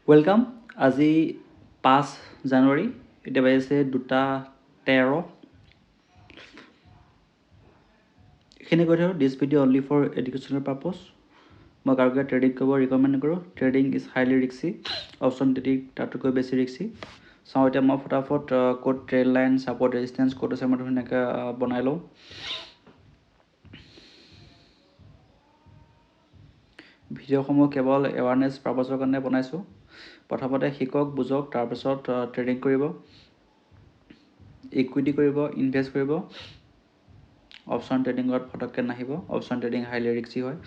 Welcome. আজি 5 জানুৱাৰী, এতিয়া বাজিছে 2:13। এইখিনি কৈ থাকোঁ, this video' only for educational purpose. মই কাৰোকে ট্ৰেডিং কৰিব ৰিকমেণ্ড নকৰোঁ। ট্ৰেডিং ইজ হাইলি ৰিক্সি। অপশ্যন ট্ৰেডিং তাতকৈ বেছি ৰিক্সি। চাওঁ এতিয়া মই ফটাফট ক'ত ট্ৰেড লাইন, ছাপৰ্ট, ৰেজিষ্টেঞ্চ ক'ত আছে মই ধুনীয়াকৈ বনাই লওঁ। ভিডিঅ'সমূহ কেৱল এৱাৰনেছ পাৰ্পজৰ কাৰণে বনাইছোঁ। প্ৰথমতে শিকক, বুজক, তাৰপিছত ট্ৰেডিং কৰিব, ইকুইটি কৰিব, ইনভেষ্ট কৰিব। অপশ্যন ট্ৰেডিঙত ফটককৈ নাহিব। অপশ্যন ট্ৰেডিং হাইলি ৰিক্সি হয়।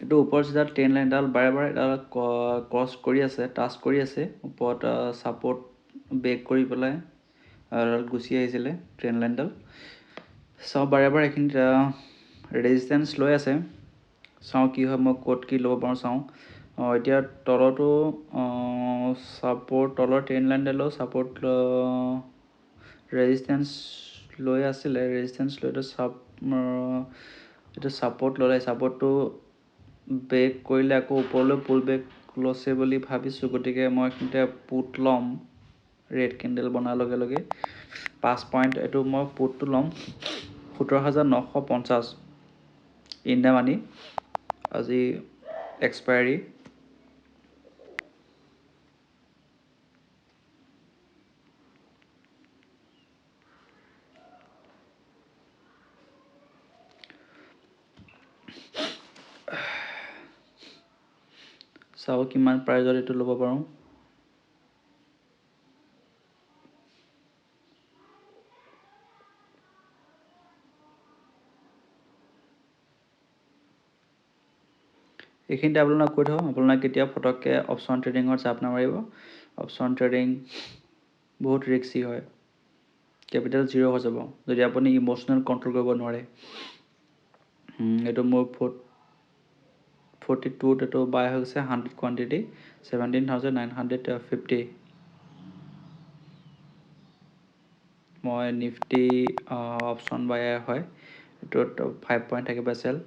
এইটো ওপৰত যেতিয়া ট্ৰেণ্ড লাইনডাল বাৰে বাৰে ক্ৰছ কৰি আছে, টাচ কৰি আছে, ওপৰত ছাপৰ্ট ব্ৰেক কৰি পেলাই গুচি আহিছিলে ট্ৰেণ্ড লাইনডাল। চাওঁ বাৰে বাৰে এইখিনিত ৰেজিষ্টেঞ্চ লৈ আছে। চাওঁ কি হয়, মই ক'ত কি ল'ব পাৰোঁ চাওঁ। এতিয়া তলতো ছাপৰ্ট, তলৰ ট্ৰেণ্ড লাইনডালো ছাপৰ্ট ৰেজিষ্টেঞ্চ লৈ আছিলে। ৰেজিষ্টেঞ্চ লৈ এইটো ছাপৰ্ট ল'লে। ছাপৰ্টটো ব্ৰেক কৰিলে আকৌ ওপৰলৈ পুল বেক লৈছে বুলি ভাবিছোঁ, গতিকে মই এইখিনিতে পুট ল'ম। ৰেড কেণ্ডেল বনাৰ লগে লগে 5 পইণ্ট এইটো মই পুটটো ল'ম। 17,950 ইন দ্য মানি। আজি এক্সপায়াৰী। চাওঁ কিমান প্ৰাইজত এইটো ল'ব পাৰোঁ। এইখিনিতে আপোনাক কৈ থওঁ, আপোনাক কেতিয়া ফটককৈ অপশ্যন ট্ৰেডিঙত চাপ নামাৰিব। অপশ্যন ট্ৰেডিং বহুত ৰিক্সি হয়। কেপিটেল জিৰ' হৈ যাব যদি আপুনি ইম'চনেল কণ্ট্ৰল কৰিব নোৱাৰে। এইটো মোৰ 42ত এইটো বাই হৈ গৈছে 100 কোৱান্টিটি 17,950। মই নিফটি অপশ্যন বাই হয়। এইটোত 5 পইণ্ট থাকিব এছ এল।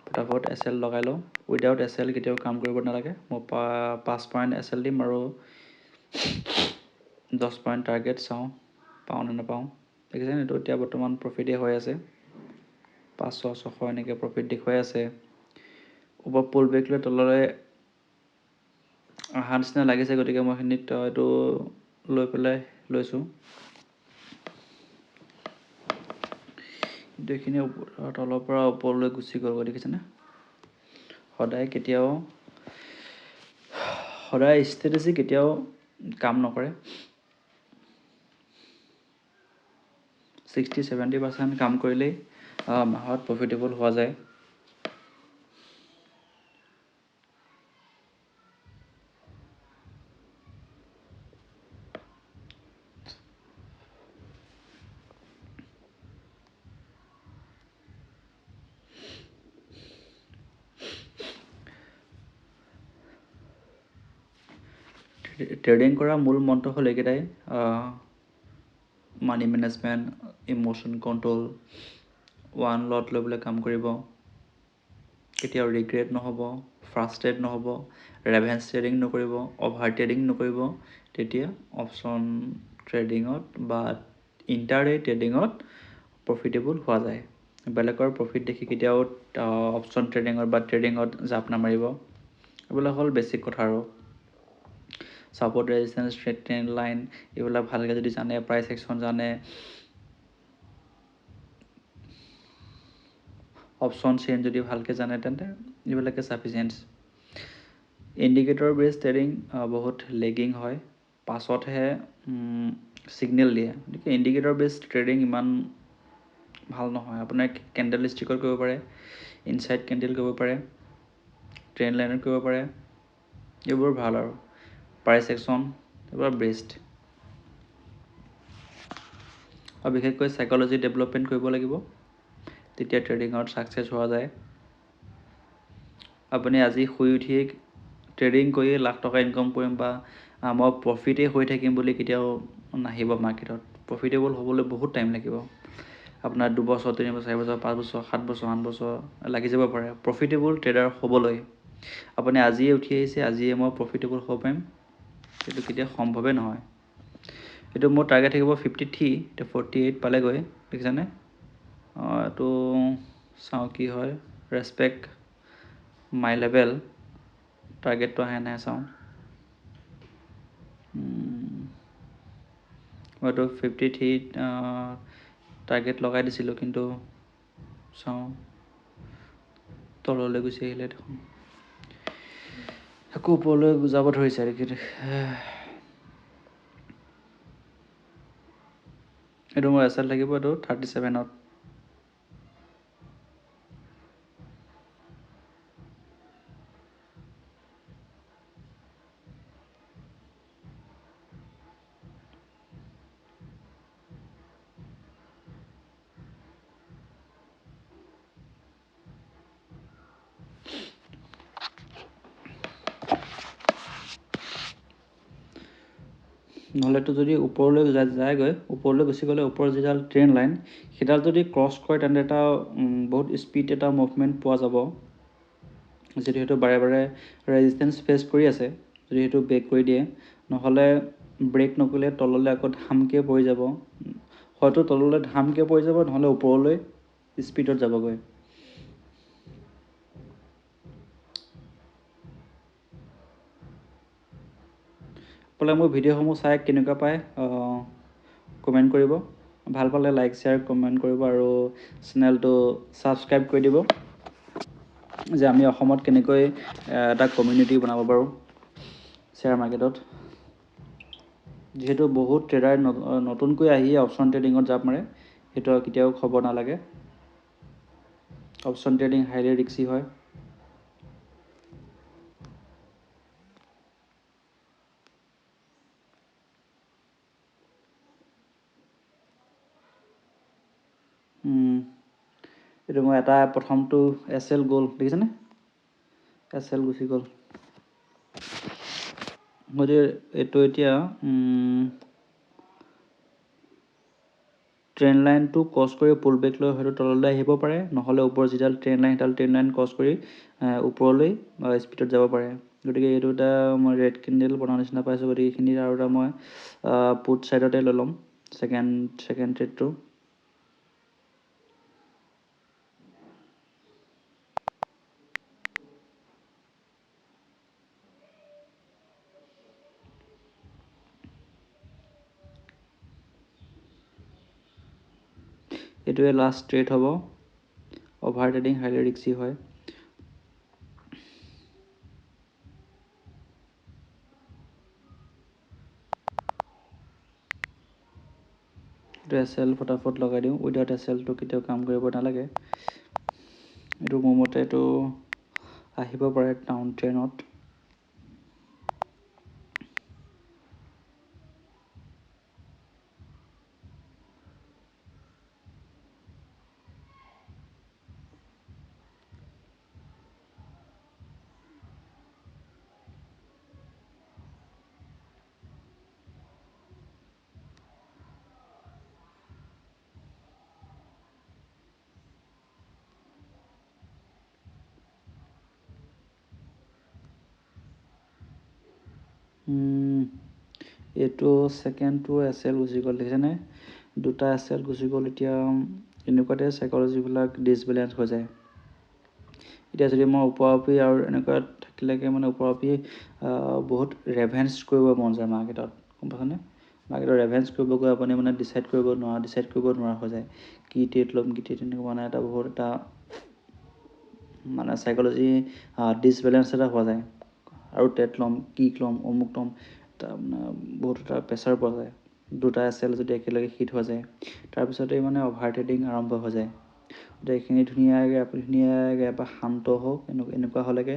ফটাফট এছ এল লগাই লওঁ। উইদাউট এছ এল কেতিয়াও কাম কৰিব নালাগে। মই 5 পইণ্ট এছ এল দিম আৰু 10 পইণ্ট টাৰ্গেট। চাওঁ পাওঁ নে নাপাওঁ। দেখিছেনে, এইটো এতিয়া বৰ্তমান প্ৰফিটেই হৈ আছে। 500, 600 এনেকৈ প্ৰফিট দেখুৱাই আছে। ওপৰ পুল বেক লৈ তললৈ অহা নিচিনা লাগিছে, গতিকে মই এইখিনিত এইটো লৈ পেলাই লৈছোঁ। কিন্তু এইখিনি তলৰ পৰা ওপৰলৈ গুচি গ'ল, দেখিছেনে। সদায় ষ্ট্ৰেটেজি কেতিয়াও কাম নকৰে। 60-70% কাম কৰিলেই মাহত প্ৰফিটেবল হোৱা যায়। ট্ৰেডিং কৰা মূল মন্ত্ৰ হ'ল এইকেইটাই: money management, emotion control, one lot লৈ পেলাই কাম কৰিব, কেতিয়াও ৰিগ্ৰেট নহ'ব, ফ্ৰাষ্ট্ৰেট নহ'ব, ৰেভেঞ্চ ট্ৰেডিং নকৰিব, অভাৰ ট্ৰেডিং নকৰিব। তেতিয়া অপশ্যন ট্ৰেডিঙত বা ইণ্টাৰডে ট্ৰেডিঙত প্ৰফিটেবল হোৱা যায়। বেলেগৰ প্ৰফিট দেখি কেতিয়াও অপশ্যন ট্ৰেডিঙত বা ট্ৰেডিঙত জাপ নামাৰিব। এইবিলাক হ'ল বেছিক কথা আৰু। ছাপৰ্ট, ৰেজিষ্টেঞ্চ, ট্ৰেণ্ড লাইন এইবিলাক ভালকৈ যদি জানে, প্ৰাইচ একশ্যন জানে, অপশ্যন চেইন যদি ভালকৈ জানে, তেন্তে এইবিলাকে ছাফিচিয়েণ্ট। ইণ্ডিকেটৰ বেছ ট্ৰেডিং বহুত লেগিং হয়, পাছতহে ছিগনেল দিয়ে। গতিকে ইণ্ডিকেটৰ বেছ ট্ৰেডিং ইমান ভাল নহয়। আপোনাৰ কেণ্ডেল ষ্টিকত কৰিব পাৰে, ইনচাইড কেণ্ডেল কৰিব পাৰে, ট্ৰেণ্ড লাইনত কৰিব পাৰে। এইবোৰ ভাল আৰু প্ৰাইচ একশ্যন এইবোৰ বেষ্ট। আৰু বিশেষকৈ চাইক'লজি ডেভেলপমেণ্ট কৰিব লাগিব, তেতিয়া ট্ৰেডিঙত ছাকচেছ হোৱা যায়। আপুনি আজি শুই উঠিয়ে ট্ৰেডিং কৰিয়ে লাখ টকা ইনকাম কৰিম বা মই প্ৰফিটেই হৈ থাকিম বুলি কেতিয়াও নাহিব মাৰ্কেটত। প্ৰফিটেবল হ'বলৈ বহুত টাইম লাগিব। আপোনাৰ 2 বছৰ, 3 বছৰ, 4 বছৰ, 5 বছৰ, 7 বছৰ, 8 বছৰ লাগি যাব পাৰে প্ৰফিটেবল ট্ৰেডাৰ হ'বলৈ। আপুনি আজিয়ে উঠি আহিছে, আজিয়ে মই প্ৰফিটেবল হ'ব পাৰিম, সেইটো কেতিয়া সম্ভৱেই নহয়। এইটো মোৰ টাৰ্গেট থাকিব 53, এতিয়া 48 পালেগৈ, দেখিছেনে? এইটো চাওঁ কি হয়। ৰেচপেক্ট মাই লেভেল, টাৰ্গেটটো আহে নাই চাওঁ। মইতো 53 টাৰ্গেট লগাই দিছিলোঁ, কিন্তু চাওঁ তললৈ গুচি আহিলে দেখোন, আকৌ ওপৰলৈ যাব ধৰিছে। এইটো মোৰ এছ এল থাকিব, এইটো 37ত। নহ'লেতো যদি ওপৰলৈ যায়গৈ, ওপৰলৈ গুচি গ'লে ওপৰৰ যিডাল ট্ৰেইন লাইন, সেইডাল যদি ক্ৰছ কৰে তেন্তে এটা বহুত স্পীড এটা মুভমেণ্ট পোৱা যাব। যদি সেইটো বাৰে বাৰে ৰেজিষ্টেঞ্চ ফেচ কৰি আছে, যদি সেইটো ব্ৰেক কৰি দিয়ে, নহ'লে ব্ৰেক নকৰিলে তললৈ আকৌ ধামকৈ পৰি যাব। হয়তো তললৈ ধামকৈ পৰি যাব, নহ'লে ওপৰলৈ স্পীডত যাবগৈ। বোলে মোৰ ভিডিঅ'সমূহ চাই কেনেকুৱা পায় কমেণ্ট কৰিব। ভাল পালে লাইক শ্বেয়াৰ কমেণ্ট কৰিব, আৰু চেনেলটো ছাবস্ক্ৰাইব কৰি দিব, যে আমি অসমত কেনেকৈ এটা কমিউনিটি বনাব পাৰোঁ শ্বেয়াৰ মাৰ্কেটত। যিহেতু বহুত ট্ৰেডাৰ নতুনকৈ আহিয়ে অপশ্যন ট্ৰেডিঙত জাপ মাৰে, সেইটো কেতিয়াও হ'ব নালাগে। অপশ্যন ট্ৰেডিং হাইলি ৰিস্কি হয়। এইটো মই এটা প্ৰথমটো এছ এল গ'ল, দেখিছেনে? এছ এল গুচি গ'ল। মই এইটো এতিয়া ট্ৰেইন লাইনটো ক্ৰছ কৰি পুল বেক লৈ হয়তো তললৈ আহিব পাৰে, নহ'লে ওপৰৰ যিডাল ট্ৰেইন লাইন, সেইডাল ট্ৰেইন লাইন ক্ৰছ কৰি ওপৰলৈ স্পীডত যাব পাৰে। গতিকে এইটো এটা মই ৰেড কেণ্ডেল বনোৱাৰ নিচিনা পাইছোঁ, গতিকে এইখিনিত আৰু এটা মই পুট ছাইডতে লৈ ল'ম ছেকেণ্ড ট্ৰেডটো। এইটোৱে লাষ্ট ট্ৰেড হ'ব। অভাৰ ট্ৰেডিং হাইলি ৰিস্কি হয়। এইটো এছ এল ফটাফট লগাই দিওঁ। উইদাউট এছ এলটো কেতিয়াও কাম কৰিব নালাগে। এইটো মোৰ মতে এইটো আহিব পাৰে ডাউন ট্ৰেইনত। এইটো ছেকেণ্ডটো এছ এল গুচি গ'ল, দেখিছেনে? দুটা এছ এল গুচি গ'ল। এতিয়া এনেকুৱাতে চাইক'লজিবিলাক ডিছবেলেঞ্চ হৈ যায়। এতিয়া যদি মই ওপৰা-ওপৰি আৰু এনেকুৱা থাকিলেকে মানে ওপৰা-ওপৰি বহুত ৰেভেঞ্চ কৰিব মন যায় মাৰ্কেটত, গম পাইছেনে? মাৰ্কেটত ৰেভেঞ্চ কৰিব গৈ আপুনি মানে ডিচাইড কৰিব নোৱাৰা হৈ যায়, কি ট্ৰেড ল'ম, কি ট্ৰেড তেনেকুৱা মানে এটা বহুত এটা মানে চাইক'লজি ডিছবেলেঞ্চ এটা হোৱা যায়। আৰু ট্ৰেড ল'ম, কি ল'ম, অমুক ল'ম, তাৰমানে বহুত এটা প্ৰেছাৰ পোৱা যায়। দুটা এছ এল যদি একেলগে হিট হৈ যায়, তাৰপিছতেই মানে অভাৰ ট্ৰেডিং আৰম্ভ হৈ যায়। গতিকে এইখিনি ধুনীয়াকৈ আপুনি ধুনীয়াকৈ এবাৰ শান্ত হওক। এনেকুৱা হ'লেকে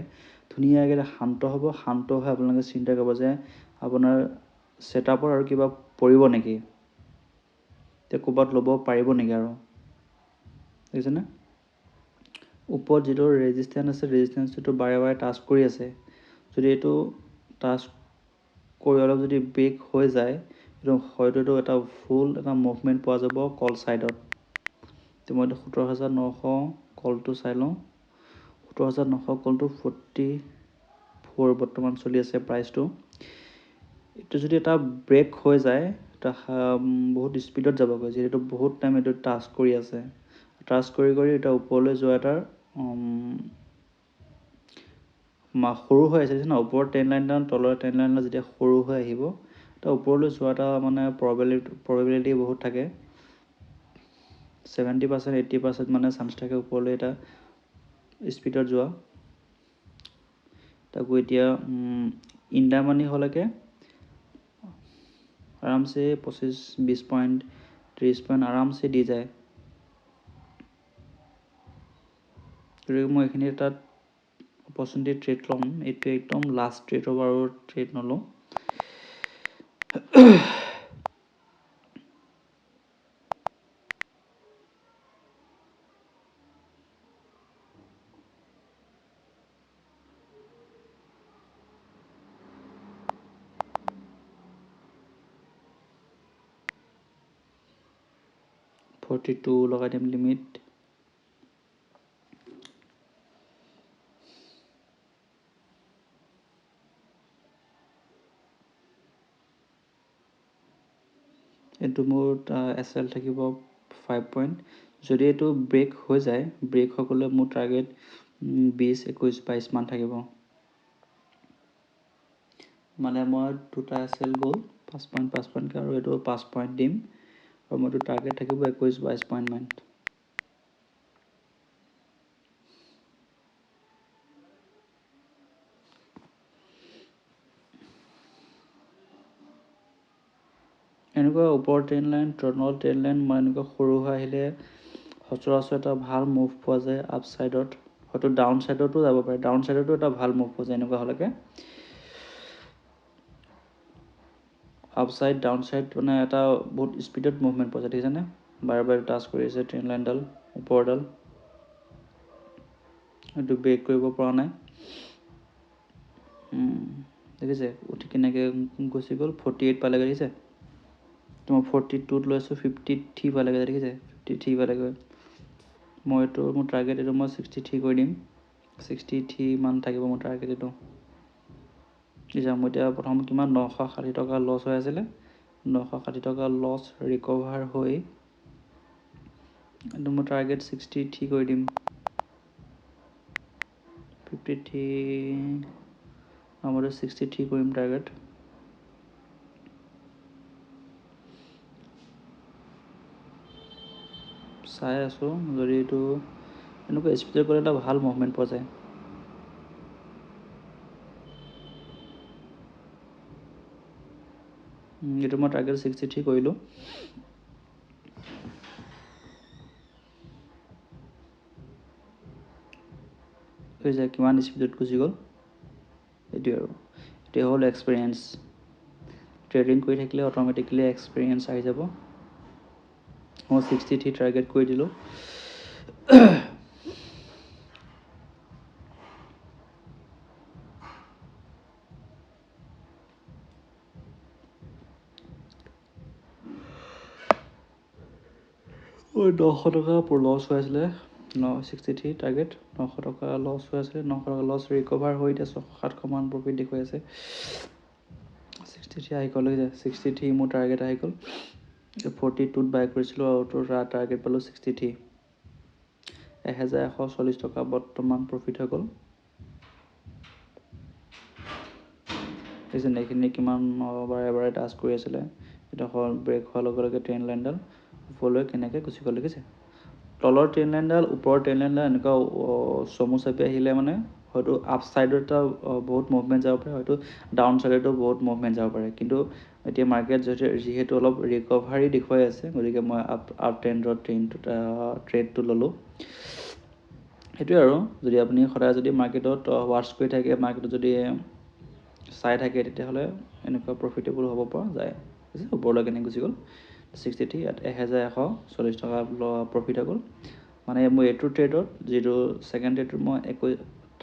ধুনীয়াকৈ শান্ত হ'ব। শান্ত হৈ আপোনালোকে চিন্তা কৰিব যে আপোনাৰ ছেটআপৰ আৰু কিবা পৰিব নেকি, এতিয়া ক'ৰবাত ল'ব পাৰিব নেকি আৰু, দেখিছেনে? ওপৰত যিটো ৰেজিষ্টেঞ্চ আছে, ৰেজিষ্টেঞ্চটো বাৰে বাৰে টাচ কৰি আছে। যদি এইটো টাচ কৰি অলপ যদি ব্ৰেক হৈ যায়, এইটো হয়তো এটা ফুল এটা মুভমেণ্ট পোৱা যাব কল ছাইডত। তো মই 17,900 কলটো চাই লওঁ। 17,900 কলটো 44 বৰ্তমান চলি আছে প্ৰাইচটো। এইটো যদি এটা ব্ৰেক হৈ যায় এটা বহুত স্পীডত যাবগৈ, যিহেতু বহুত টাইম এইটো টাচ কৰি আছে। টাচ কৰি কৰি এটা ওপৰলৈ যোৱা এটাৰ সৰু হৈ আছে না, ওপৰৰ ট্ৰেইন লাইনডাল তলৰ ট্ৰেইন লাইনডাল যেতিয়া সৰু হৈ আহিব তাৰ ওপৰলৈ যোৱা এটা মানে প্ৰবেবিলিটি বহুত থাকে। 70% 80% মানে চান্স থাকে ওপৰলৈ এটা স্পীডত যোৱা। তাকো এতিয়া ইণ্ডামানি হ'লেকে আৰামছে 25-20 পইণ্ট 30 পইণ্ট আৰামছে দি যায়। গতিকে মই এইখিনি তাত অপৰচুনিটি ট্ৰেড ল'ম। এইটো একদম লাষ্ট ট্ৰেড হ'ব আৰু ট্ৰেড নলওঁ। $42 লগাই দিম লিমিট। এইটো মোৰ SL থাকিব 5 পইণ্ট। যদি এইটো ব্ৰেক হৈ যায়, ব্ৰেক হৈ গ'লে মোৰ টাৰ্গেট 20, 21, 22 মান থাকিব। মানে মই দুটা SL গ'ল 5 পইণ্ট 5 পইণ্টকৈ, আৰু এইটো 5 পইণ্ট দিম, আৰু মোৰতো টাৰ্গেট থাকিব 21, 22 পইণ্ট মান। এনেকুৱা ওপৰৰ ট্ৰেইন লাইন তলৰ ট্ৰেইন লাইন মই এনেকুৱা সৰু হৈ আহিলে সচৰাচৰ এটা ভাল মুভ পোৱা যায় আপ ছাইডত, হয়তো ডাউন ছাইডতো যাব পাৰে। ডাউন ছাইডতো এটা ভাল মুভ পোৱা যায় এনেকুৱা হ'লেকে। আপ ছাইড ডাউন ছাইড মানে এটা বহুত স্পীডত মুভমেণ্ট পোৱা যায়, দেখিছেনে? বাৰে বাৰে টাচ কৰি আছে ট্ৰেইন লাইনডাল ওপৰডাল। এইটো ব্ৰেক কৰিব পৰা নাই। দেখিছে উঠি কেনেকৈ গুচি গ'ল, 48 পালেগৈ, দেখিছে? মই 42ত লৈছোঁ, 53 পালেগৈ, দেখিছে? 53 পালেগৈ। মোৰ টাৰ্গেট এইটো মই 63 কৰি দিম। 63 মান থাকিব মোৰ টাৰ্গেট এইটো। দেখিছা মই এতিয়া প্ৰথম কিমান 960 টকা লছ হৈ আছিলে, 960 টকা লছ ৰিকভাৰ হৈ এইটো মই টাৰ্গেট 63 কৰি দিম। 53 মইতো 63 কৰিম টাৰ্গেট। চাই আছোঁ যদি এইটো এনেকুৱা স্পীডত গ'লে এটা ভাল মুভমেণ্ট পোৱা যায়। এইটো মই টাৰ্গেট 63 কৰিলোঁ। হৈ যায় কিমান স্পীডত গুচি গ'ল। এইটোৱে আৰু এতিয়া হ'ল এক্সপিৰিয়েঞ্চ। ট্ৰেডিং কৰি থাকিলে অট'মেটিকেলি এক্সপিৰিয়েঞ্চ আহি যাব। মই 63 টাৰ্গেট কৰি দিলোঁ। ঐ 900 টকা লছ হৈ আছিলে, 63 টাৰ্গেট 900 টকা লছ হৈ আছিলে, 900 টকা লছ ৰিকভাৰ হৈ এতিয়া 600-700 মান প্ৰফিট দেখুৱাই আছে। 63 আহি গ'ল, 63 মোৰ টাৰ্গেট আহি গ'ল। 42ত বাই কৰিছিলোঁ আৰু তোৰ টাৰ্গেট পালোঁ 63। 1140 টকা বৰ্তমান প্ৰফিট হৈ গ'ল। দেখিছেনে এইখিনি কিমান বাৰে বাৰে টাচ কৰি আছিলে, এডোখৰ ব্ৰেক হোৱাৰ লগে লগে ট্ৰেইন লাইনডাল ওপৰলৈ কেনেকৈ গুচি গ'ল, দেখিছে? তলৰ ট্ৰেইন লাইনডাল ওপৰৰ ট্ৰেইন লাইনডাল এনেকুৱা চমু চাপি আহিলে মানে হয়তো আপ ছাইডত এটা বহুত মুভমেণ্ট যাব পাৰে, হয়তো ডাউন ছাইডতো বহুত মুভমেণ্ট যাব পাৰে। কিন্তু এতিয়া মাৰ্কেট যিহেতু অলপ ৰিকভাৰী দেখুৱাই আছে, গতিকে মই আপ ট্ৰেডটো ল'লোঁ। সেইটোৱে আৰু যদি আপুনি সদায় যদি মাৰ্কেটত ৱাটচ কৰি থাকে, মাৰ্কেটত যদি চাই থাকে, তেতিয়াহ'লে এনেকুৱা প্ৰফিটেবল হ'ব পৰা যায়। ওপৰলৈ কেনেকৈ গুচি গ'ল 63, ইয়াত 1140 টকা প্ৰফিট হৈ গ'ল। মানে মোৰ এইটো ট্ৰেডত যিটো ছেকেণ্ড ট্ৰেডটোত মই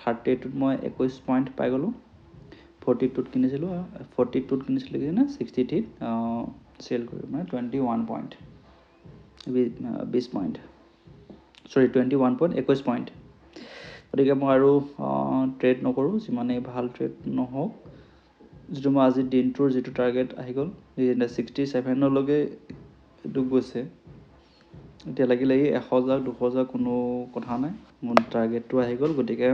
30টোত মই 21 পইণ্ট পাই গ'লোঁ। 42ত কিনিছিলোঁ, 42ত কিনিছিলোঁ কিনে 63ত চেল কৰি মানে 21 পইণ্ট 20 পইণ্ট 21 পইণ্ট 21 পইণ্ট। গতিকে মই আৰু ট্ৰেড নকৰোঁ, যিমানেই ভাল ট্ৰেড নহওক। যিটো মই আজি দিনটোৰ যিটো টাৰ্গেট আহি গ'ল 67লৈকে এইটো গৈছে। এতিয়া লাগিলে 100 যাওক 200 যাওক কোনো কথা নাই, মোৰ টাৰ্গেটটো আহি গ'ল। গতিকে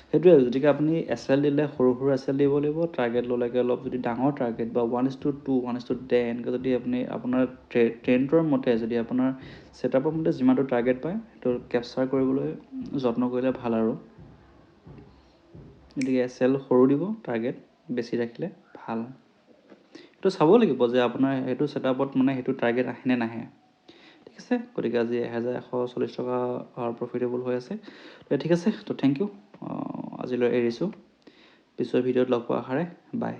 সেইটোৱে, গতিকে আপুনি SL দিলে সৰু সৰু SL দিব লাগিব, টাৰ্গেট ল'লেগে অলপ যদি ডাঙৰ টাৰ্গেট বা 1:2 1:10 এনেকৈ যদি আপুনি আপোনাৰ ট্ৰেণ্ডৰ মতে যদি আপোনাৰ ছেটআপৰ মতে যিমানটো টাৰ্গেট পায় সেইটো কেপচাৰ কৰিবলৈ যত্ন কৰিলে ভাল আৰু। গতিকে SL সৰু দিব, টাৰ্গেট বেছি ৰাখিলে ভাল। সেইটো চাব লাগিব যে আপোনাৰ সেইটো ছেটআপত মানে সেইটো টাৰ্গেট আহেনে নাহে। ঠিক আছে, গতিকে আজি 1140 টকা প্ৰফিটেবল হৈ আছে। ঠিক আছে, তো থেংক ইউ। আজিলৈ এৰিছোঁ, পিছৰ ভিডিঅ'ত লগ পোৱাৰ আশাৰে বাই।